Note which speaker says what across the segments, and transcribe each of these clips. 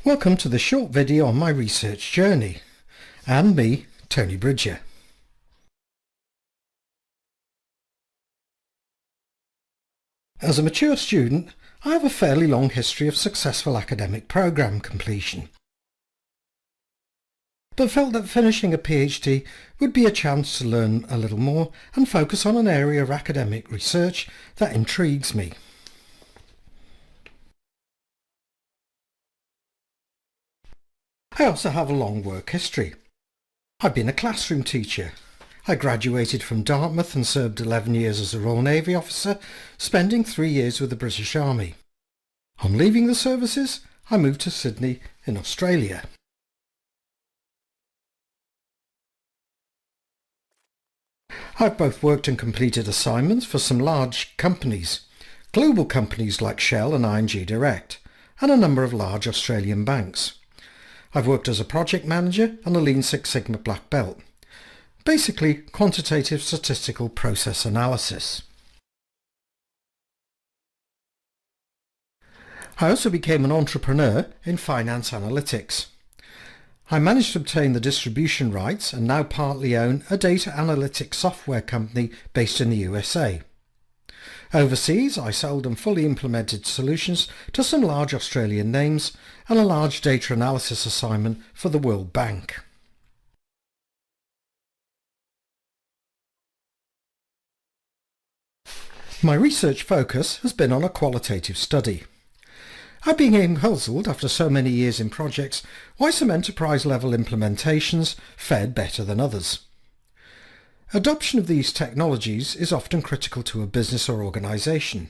Speaker 1: Welcome to the short video on my research journey, and me, Tony Bridger. As a mature student, I have a fairly long history of successful academic programme completion, but felt that finishing a PhD would be a chance to learn a little more and focus on an area of academic research that intrigues me. I also have a long work history. I've been a classroom teacher. I graduated from Dartmouth and served 11 years as a Royal Navy officer, spending 3 years with the British Army. On leaving the services, I moved to Sydney in Australia. I've both worked and completed assignments for some large companies, global companies like Shell and ING Direct, and a number of large Australian banks. I've worked as a project manager and a Lean Six Sigma black belt. Basically, quantitative statistical process analysis. I also became an entrepreneur in finance analytics. I managed to obtain the distribution rights and now partly own a data analytics software company based in the USA. Overseas, I sold and fully implemented solutions to some large Australian names and a large data analysis assignment for the World Bank. My research focus has been on a qualitative study. I've been puzzled after so many years in projects why some enterprise-level implementations fared better than others. Adoption of these technologies is often critical to a business or organisation.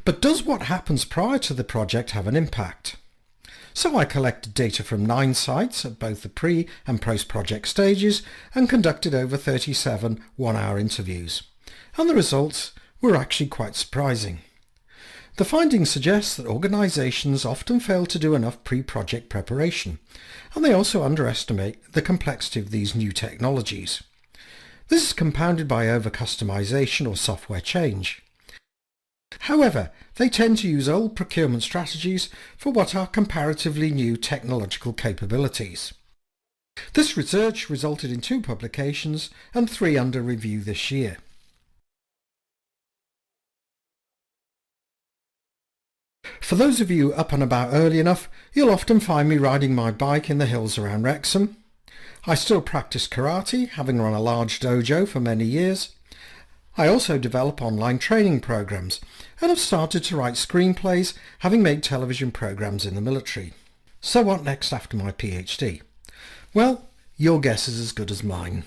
Speaker 1: But does what happens prior to the project have an impact? So I collected data from 9 sites at both the pre- and post-project stages and conducted over 37 one-hour interviews. And the results were actually quite surprising. The findings suggest that organisations often fail to do enough pre-project preparation, and they also underestimate the complexity of these new technologies. This is compounded by over-customization or software change. However, they tend to use old procurement strategies for what are comparatively new technological capabilities. This research resulted in 2 publications and 3 under review this year. For those of you up and about early enough, you'll often find me riding my bike in the hills around Wrexham. I still practice karate, having run a large dojo for many years. I also develop online training programs and have started to write screenplays, having made television programs in the military. So what next after my PhD? Well, your guess is as good as mine.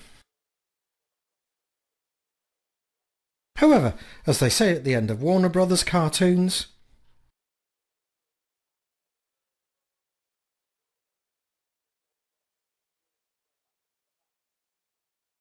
Speaker 1: However, as they say at the end of Warner Brothers cartoons,